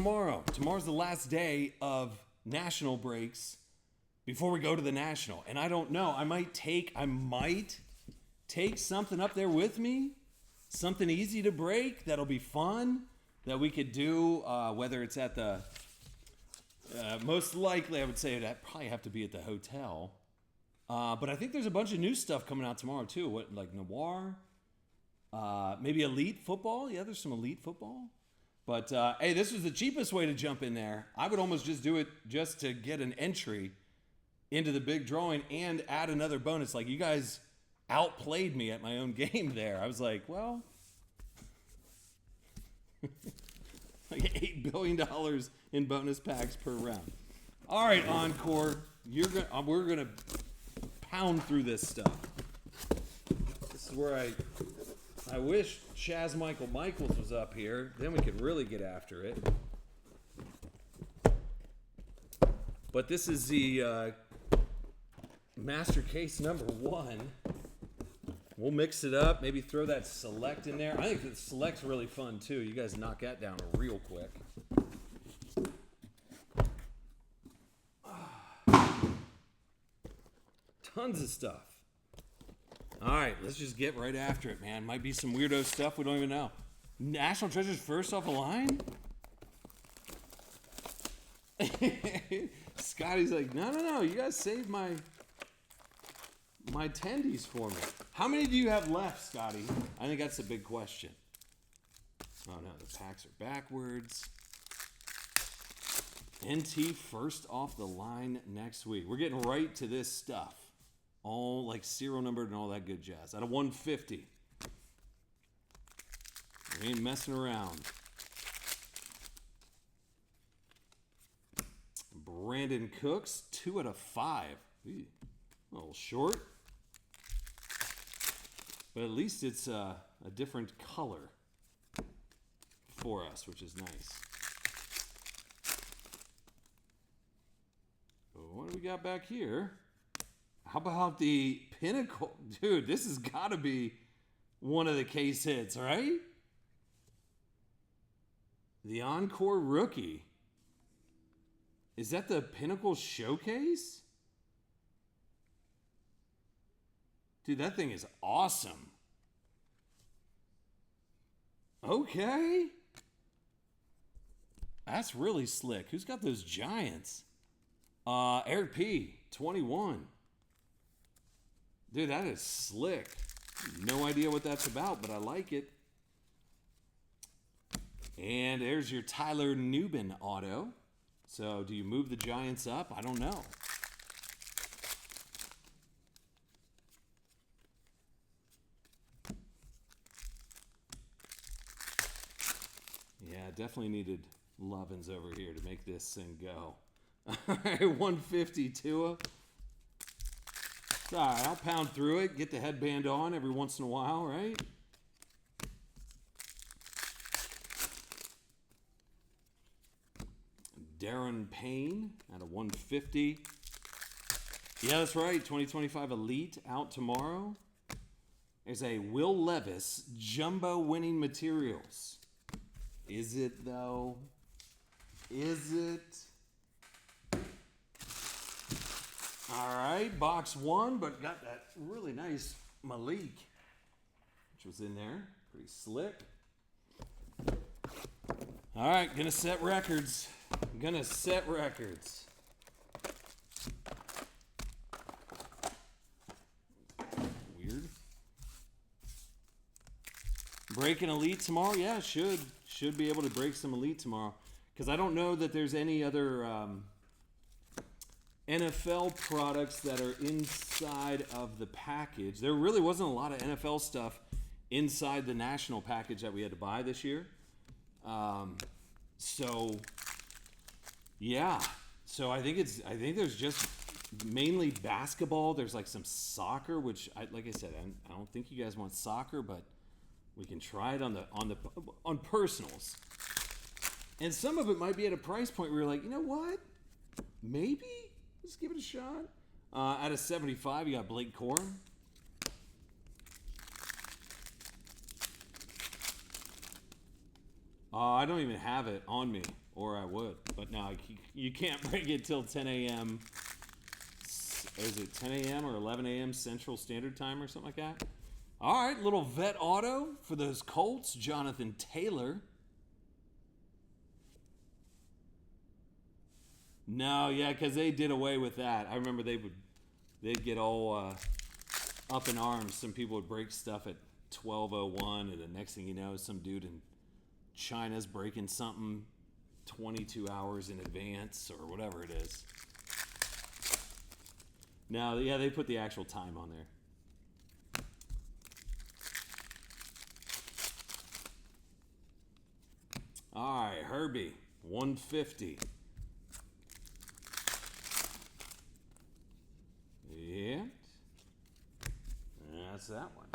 tomorrow. Tomorrow's the last day of national breaks before we go to the national. And I don't know. I might take something up there with me. Something easy to break that'll be fun that we could do, whether it's at the... most likely, I would say it'd probably have to be at the hotel. But I think there's a bunch of new stuff coming out tomorrow, too. What, like Noir? Maybe Elite Football? Yeah, there's some Elite Football. But, hey, this was the cheapest way to jump in there. I would almost just do it just to get an entry into the big drawing and add another bonus. Like, you guys outplayed me at my own game there. I was like, well... like $8 billion in bonus packs per round. All right, Encore. We're going to pound through this stuff. This is where I wish Chaz Michaels was up here. Then we could really get after it. But this is the master case number 1. We'll mix it up. Maybe throw that select in there. I think the select's really fun, too. You guys knock that down real quick. Tons of stuff. All right, let's just get right after it, man. Might be some weirdo stuff we don't even know. National Treasures first off the line? Scotty's like, no. You guys saved my attendees for me. How many do you have left, Scotty? I think that's a big question. Oh, no, the packs are backwards. NT first off the line next week. We're getting right to this stuff. All like serial numbered and all that good jazz. Out of 150. We ain't messing around. Brandon Cooks, 2 out of 5. Ooh, a little short. But at least it's a different color for us, which is nice. What do we got back here? How about the Pinnacle? Dude, this has got to be one of the case hits, right? The Encore rookie. Is that the Pinnacle Showcase? Dude, that thing is awesome. Okay. That's really slick. Who's got those Giants? Eric P, 21. Dude, that is slick. No idea what that's about, but I like it. And there's your Tyler Nubin auto. So, do you move the Giants up? I don't know. Yeah, definitely needed Lovins over here to make this thing go. All right, 150 Tua. All right, I'll pound through it, get the headband on every once in a while, right? Darren Payne out of 150. Yeah, that's right. 2025 Elite out tomorrow. There's a Will Levis Jumbo Winning Materials. Is it, though? Is it? All right, box 1, but got that really nice Malik, which was in there. Pretty slick. All right, gonna set records. Gonna set records. Weird. Breaking Elite tomorrow? Yeah, should be able to break some Elite tomorrow. Because I don't know that there's any other NFL products that are inside of the package. There really wasn't a lot of NFL stuff inside the national package that we had to buy this year. So yeah. So I think there's just mainly basketball. There's like some soccer, which like I said, I don't think you guys want soccer, but we can try it on personals. And some of it might be at a price point where you're like, you know what? Maybe let's give it a shot. Out of 75, you got Blake Corum. I don't even have it on me. or I would. But no, you can't break it till 10 a.m. Is it 10 a.m. or 11 a.m. Central Standard Time or something like that? All right, little vet auto for those Colts, Jonathan Taylor. No, yeah, because they did away with that. I remember they'd get all up in arms. Some people would break stuff at 12:01, and the next thing you know, some dude in China's breaking something 22 hours in advance or whatever it is. No, yeah, they put the actual time on there. All right, Herbie, 150. Yeah. That's that one.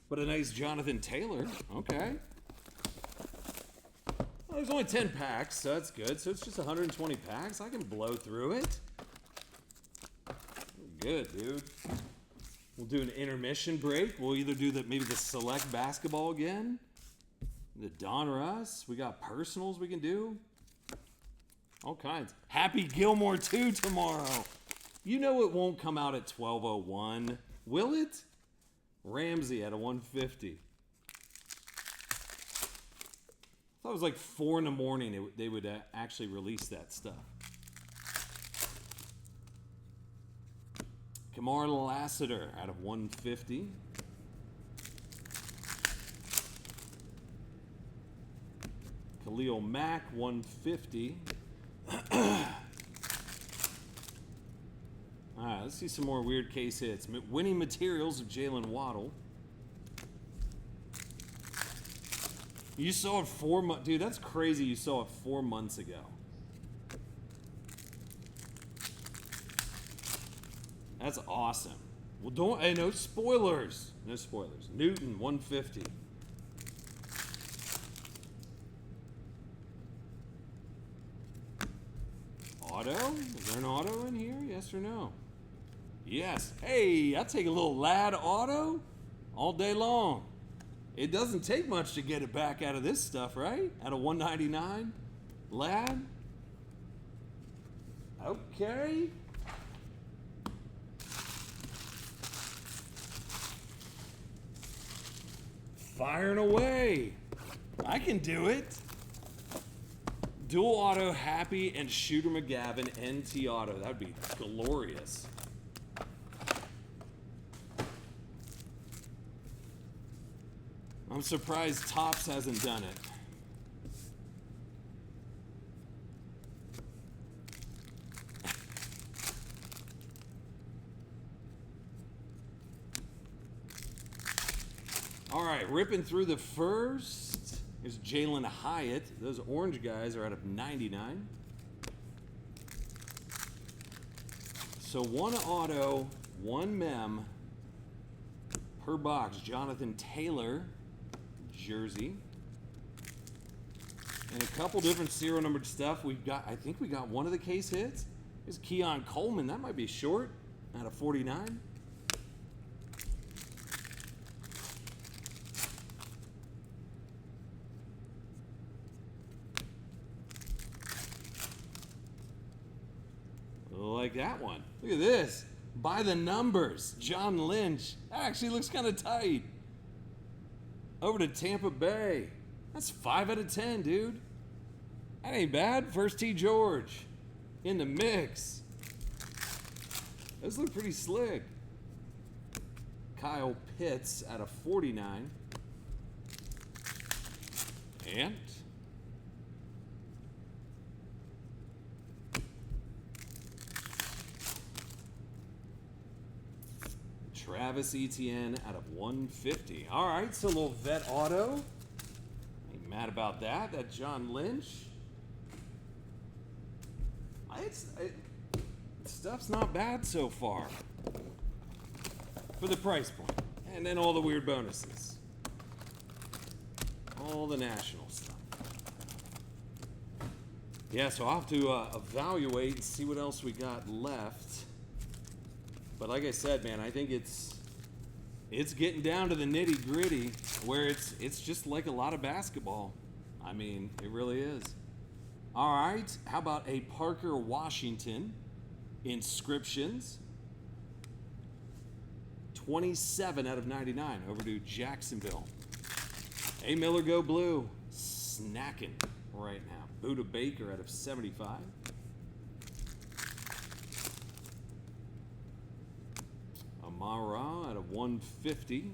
But a nice Jonathan Taylor. Okay. Well, there's only 10 packs, so that's good. So it's just 120 packs. I can blow through it. Good, dude. We'll do an intermission break. We'll either do maybe the select basketball again. The Don Russ. We got personals we can do. All kinds. Happy Gilmore 2 tomorrow. You know it won't come out at 12:01, will it? Ramsey at a 150. I thought it was like 4 in the morning they would actually release that stuff. Kamar Lassiter out of 150. Khalil Mack, 150. All right, let's see some more weird case hits. Winning materials of Jalen Waddle. You saw it 4 months. Dude, that's crazy. You saw it 4 months ago. That's awesome. Well, no spoilers. No spoilers. Newton, 150. Auto? Is there an auto in here? Yes or no? Yes. Hey, I'll take a little Lad auto all day long. It doesn't take much to get it back out of this stuff, right? Out of 199. Lad. Okay. Firing away. I can do it. Dual auto, Happy, and Shooter McGavin, NT auto. That would be glorious. I'm surprised Topps hasn't done it. All right, ripping through the first is Jalen Hyatt. Those orange guys are out of 99. So one auto, one mem per box. Jonathan Taylor jersey. And a couple different serial numbered stuff. I think we got one of the case hits. Is Keon Coleman. That might be short out of 49. Like that one. Look at this. By the numbers. John Lynch. That actually looks kind of tight. Over to Tampa Bay. That's 5 out of 10, dude. That ain't bad. First T. George. In the mix. Those look pretty slick. Kyle Pitts out of 49. And Travis Etienne out of 150. All right, so a little vet auto. Ain't mad about that. That John Lynch. Stuff's not bad so far for the price point. And then all the weird bonuses. All the national stuff. Yeah, so I'll have to evaluate and see what else we got left. But like I said, man, I think it's getting down to the nitty gritty where it's just like a lot of basketball. I mean, it really is. All right, how about a Parker Washington inscriptions? 27 out of 99 over to Jacksonville. A Miller Go Blue, snacking right now. Buda Baker out of 75. Amara out of 150.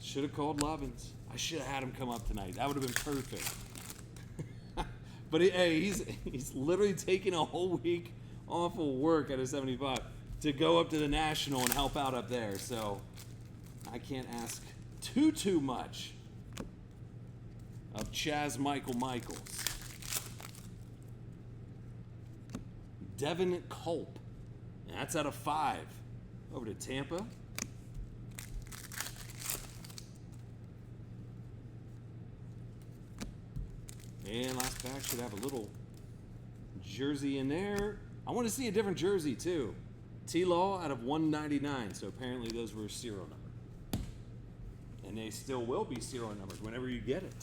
Should have called Lovins. I should have had him come up tonight. That would have been perfect. But hey, he's literally taking a whole week off of work at a 75 to go up to the National and help out up there. So I can't ask too much of Chaz Michaels. Devin Culp. That's out of 5. Over to Tampa. And last pack should have a little jersey in there. I want to see a different jersey too. T-Law out of 199. So apparently those were serial numbered. And they still will be serial numbered whenever you get it.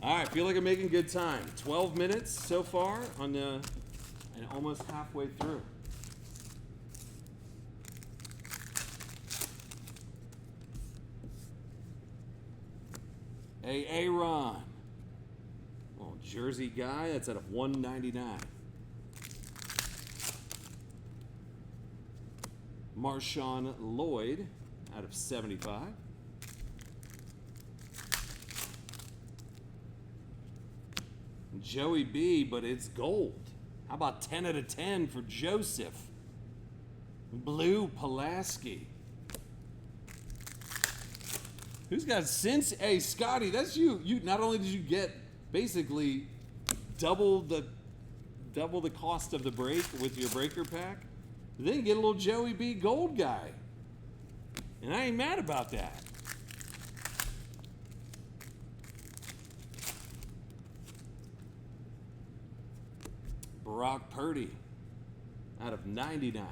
All right, feel like I'm making good time. 12 minutes so far on the, and almost halfway through. Aaron. Well, Jersey guy, that's out of 199. Marshawn Lloyd out of 75. Joey B, but it's gold. How about 10 out of 10 for Joseph? Blue Pulaski. Who's got since? Hey, Scotty, that's you. You not only did you get basically double the cost of the break with your breaker pack, but then you get a little Joey B gold guy. And I ain't mad about that. Brock Purdy out of 99.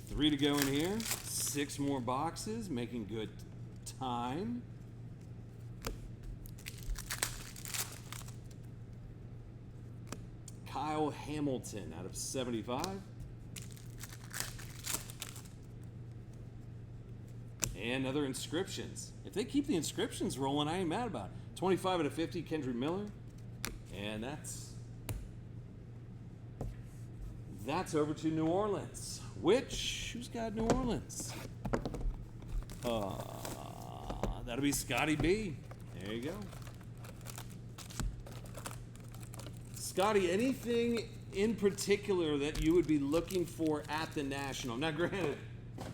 Three to go in here. 6 more boxes, making good time. Kyle Hamilton out of 75. And other inscriptions. If they keep the inscriptions rolling, I ain't mad about it. 25 out of 50, Kendrick Miller. And that's over to New Orleans. Who's got New Orleans? That'll be Scotty B. There you go. Scotty, anything in particular that you would be looking for at the National? Now, granted,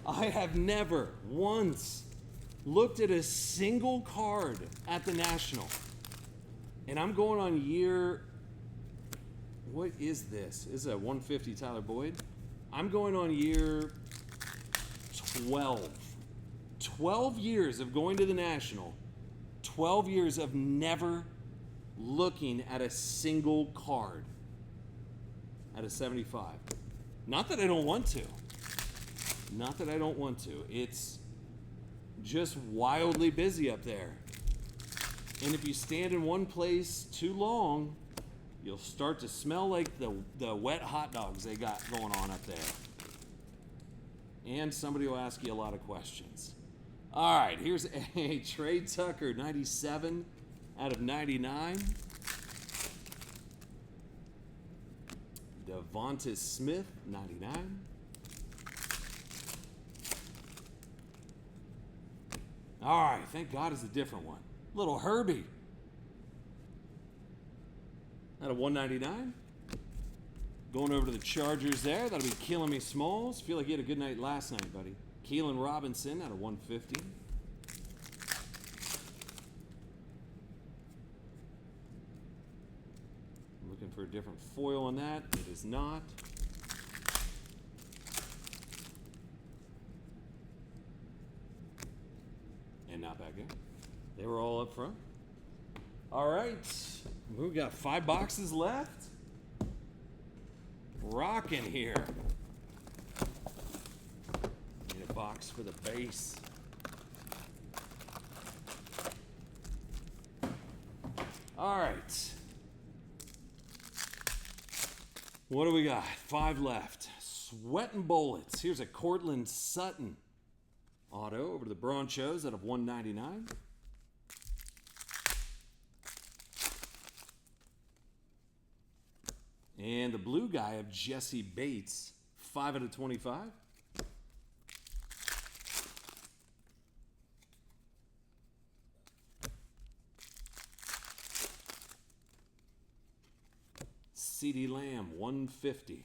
I have never once looked at a single card at the National. And I'm going on year... What is this? This is a 150 Tyler Boyd. I'm going on year 12. 12 years of going to the National. 12 years of never looking at a single card at a 75. Not that I don't want to. Not that I don't want to. It's just wildly busy up there. And if you stand in one place too long, you'll start to smell like the wet hot dogs they got going on up there. And somebody will ask you a lot of questions. All right, here's a Trey Tucker, 97 out of 99. Devonta Smith, 99. All right, thank God it's a different one. Little Herbie. Out of 199. Going over to the Chargers there. That'll be Keelan Me Smalls. Feel like you had a good night last night, buddy. Keelan Robinson out of 150. Looking for a different foil on that. It is not. And not back there. They were all up front. All right. We've got 5 boxes left. Rocking here. Need a box for the base. All right. What do we got? 5 left. Sweating bullets. Here's a Cortland Sutton auto over to the Broncos out of 199. And the blue guy of Jesse Bates, 5 out of 25. CeeDee Lamb, 150.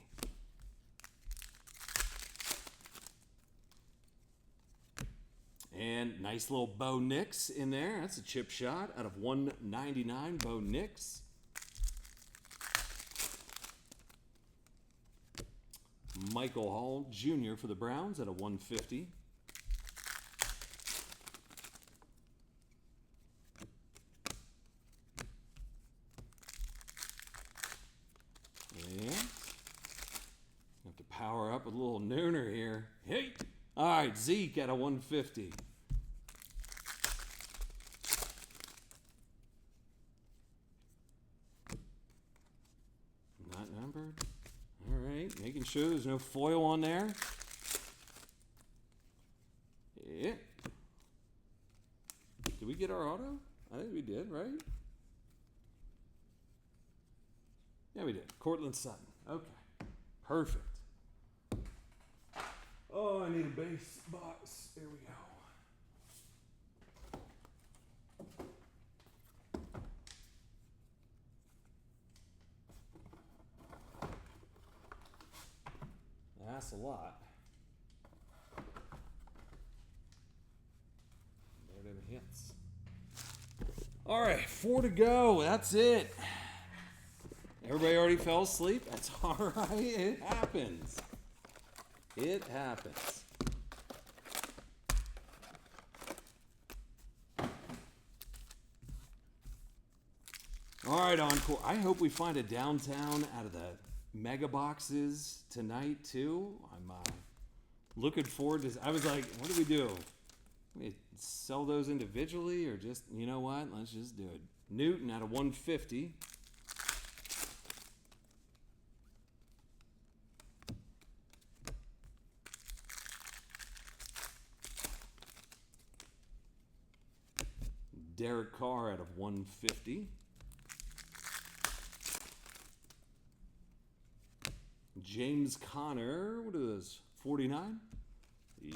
And nice little Bo Nix in there. That's a chip shot out of 199, Bo Nix. Michael Hall Jr. for the Browns at a 150. And have to power up with a little nooner here. Hey! All right, Zeke at a 150. Not numbered. All right, making sure there's no foil on there. Yeah. Did we get our auto? I think we did, right? Yeah, we did. Cortland Sutton. Okay. Perfect. Oh, I need a base box. There we go. That's a lot. There it hits. All right, 4 to go. That's it. Everybody already fell asleep? That's all right. It happens. It happens. All right, Encore. I hope we find a downtown out of the mega boxes tonight, too. I'm looking forward to... I was like, what do we do? We sell those individually or just... You know what? Let's just do it. Newton out of 150. Derek Carr out of 150. James Conner, what is this? 49?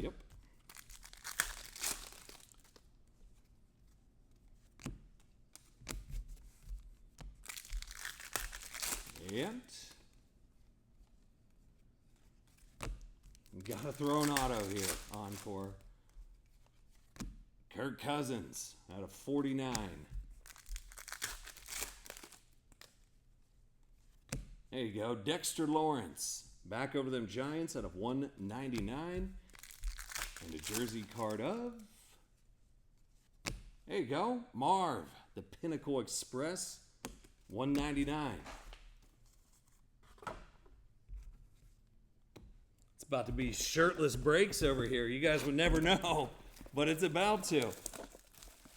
Yep. And gotta throw an auto here, Encore. Kirk Cousins out of 49. There you go. Dexter Lawrence back over them Giants out of 199. And a jersey card of... There you go. Marv, the Pinnacle Express, 199. It's about to be shirtless breaks over here. You guys would never know. But it's about to.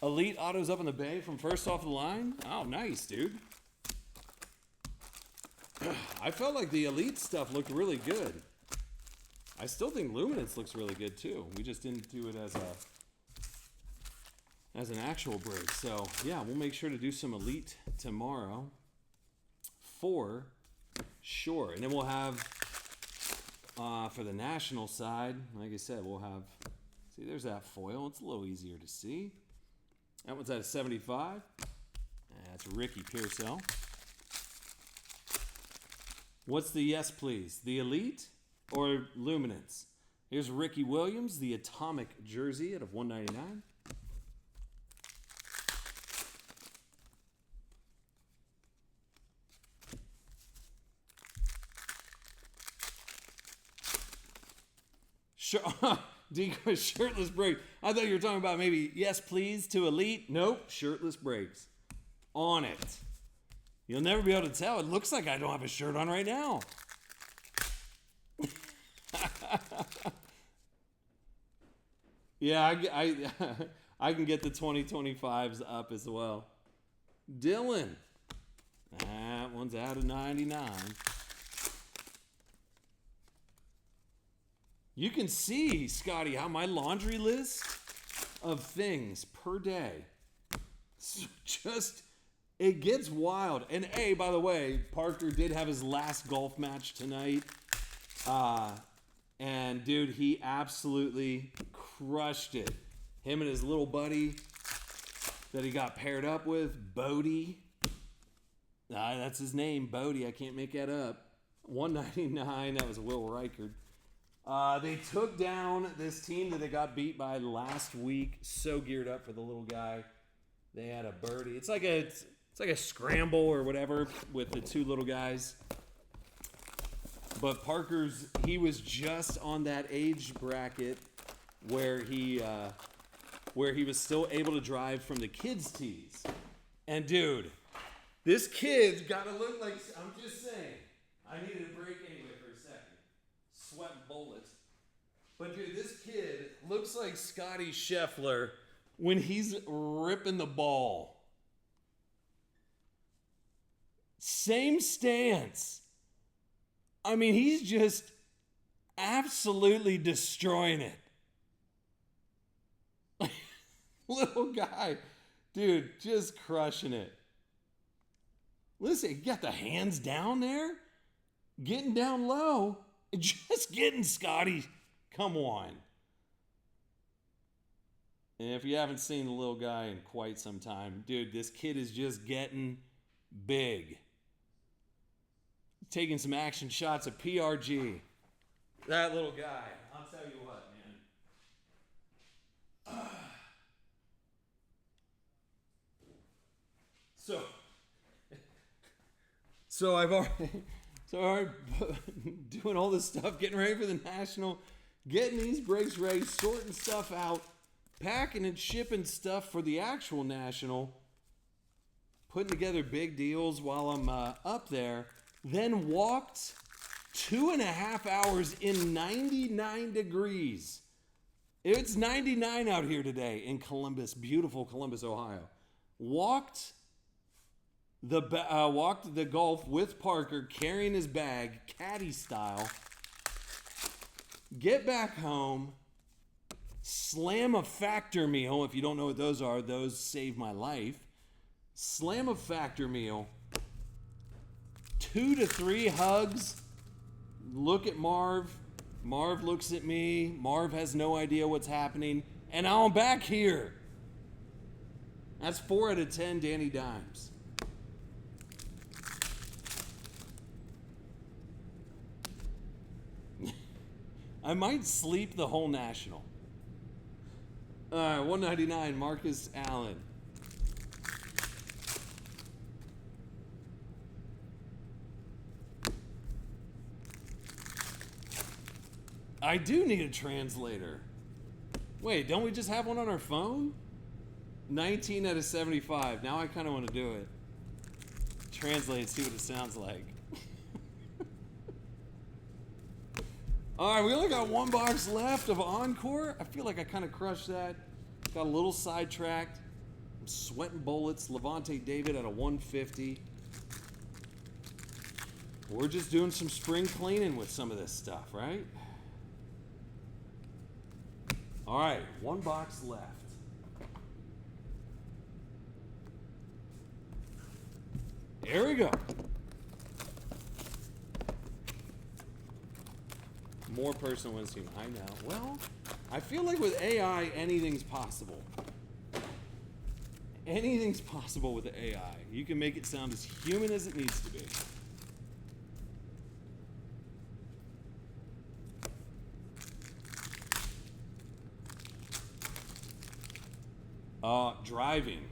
Elite autos up in the bay from first off the line. Oh, nice, dude. I felt like the Elite stuff looked really good. I still think Luminance looks really good, too. We just didn't do it as an actual break. So, yeah, we'll make sure to do some Elite tomorrow. For sure. And then we'll have, for the national side, like I said, we'll have... See, there's that foil. It's a little easier to see. That one's at a 75. That's Ricky Pearsall. What's the yes, please? The Elite or Luminance? Here's Ricky Williams, the Atomic jersey out of 199. Sure. Decoy shirtless break. I thought you were talking about maybe yes please to Elite. Nope, shirtless breaks. On it. You'll never be able to tell. It looks like I don't have a shirt on right now. Yeah, I can get the 2025s up as well. Dylan. That one's out of 99. You can see, Scotty, how my laundry list of things per day, just, it gets wild. And by the way, Parker did have his last golf match tonight. And dude, he absolutely crushed it. Him and his little buddy that he got paired up with, Bodie. That's his name, Bodie. I can't make that up. 199. That was Will Reichard. They took down this team that they got beat by last week. So geared up for the little guy. They had a birdie. It's like a scramble or whatever with the two little guys. But he was just on that age bracket where he was still able to drive from the kids' tees. And dude, this kid's got to look like, I'm just saying, I needed a break anyway for a second. Sweating bullets. But dude, this kid looks like Scotty Scheffler when he's ripping the ball. Same stance. I mean, he's just absolutely destroying it. Little guy. Dude, just crushing it. Listen, you got the hands down there. Getting down low. Just getting Scotty. Come on. And if you haven't seen the little guy in quite some time, dude, this kid is just getting big. Taking some action shots at PRG. That little guy. I'll tell you what, man. So I've already doing all this stuff, getting ready for the National, getting these breaks ready, sorting stuff out, packing and shipping stuff for the actual National, putting together big deals while I'm up there, then walked 2.5 hours in 99 degrees. It's 99 out here today in Columbus, beautiful Columbus, Ohio. Walked the golf with Parker, carrying his bag, caddy style. Get back home, slam a factor meal. If you don't know what those are, those saved my life. Slam a factor meal. 2 to 3 hugs. Look at Marv. Marv looks at me. Marv has no idea what's happening. And now I'm back here. That's 4 out of 10 Danny Dimes. I might sleep the whole National. All right, 199, Marcus Allen. I do need a translator. Wait, don't we just have one on our phone? 19 out of 75. Now I kind of want to do it. Translate and see what it sounds like. All right, we only got one box left of Encore. I feel like I kind of crushed that. Got a little sidetracked. I'm sweating bullets. Levante David at a 150. We're just doing some spring cleaning with some of this stuff, right? All right, one box left. There we go. More personal instinct. I know. Well, I feel like with AI, anything's possible. Anything's possible with the AI. You can make it sound as human as it needs to be. Driving.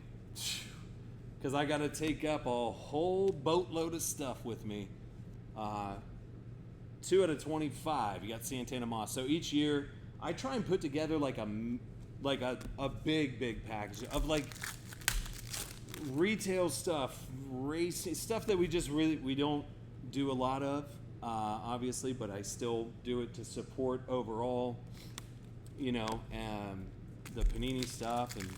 Because I got to take up a whole boatload of stuff with me. 2 out of 25. You got Santana Moss. So each year I try and put together like a big package of like retail stuff, racing stuff that we don't do a lot of, obviously, but I still do it to support overall, the Panini stuff, and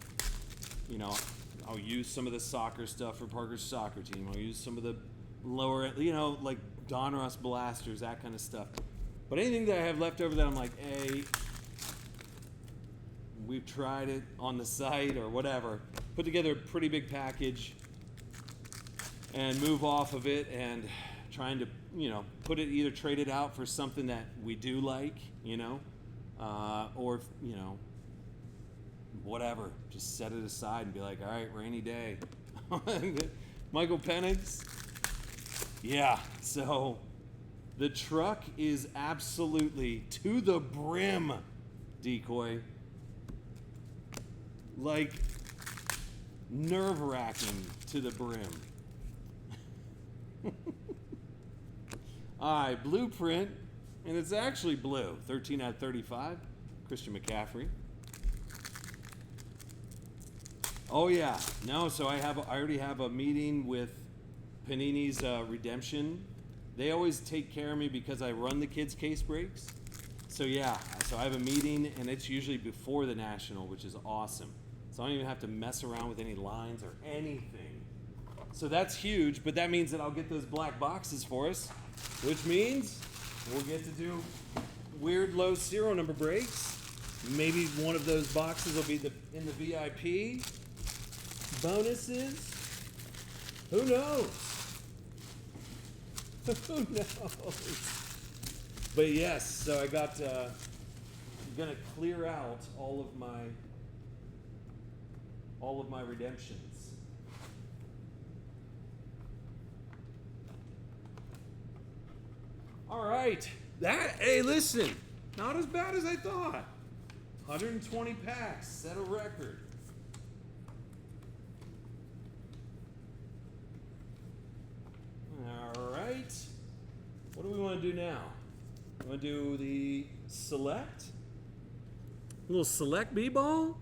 I'll use some of the soccer stuff for Parker's soccer team. I'll use some of the lower, like Donruss blasters, that kind of stuff. But anything that I have left over that I'm like, hey, we've tried it on the site or whatever, put together a pretty big package and move off of it, and trying to, either trade it out for something that we do like, or, whatever, just set it aside and be like, all right, rainy day. Michael Penix. Yeah, so the truck is absolutely to the brim, Decoy. Like, nerve-wracking to the brim. All right, blueprint, and it's actually blue. 13 out of 35, Christian McCaffrey. Oh yeah, no. So I already have a meeting with Panini's Redemption. They always take care of me because I run the kids' case breaks. So yeah, so I have a meeting, and it's usually before the National, which is awesome. So I don't even have to mess around with any lines or anything. So that's huge, but that means that I'll get those black boxes for us, which means we'll get to do weird low serial number breaks. Maybe one of those boxes will be in the VIP. Bonuses? Who knows? Who knows? But yes, so I'm gonna clear out all of my redemptions. All right. Hey, listen, not as bad as I thought. 120 packs, set a record. All right. What do we want to do now? We want to do the select? A little select B-ball?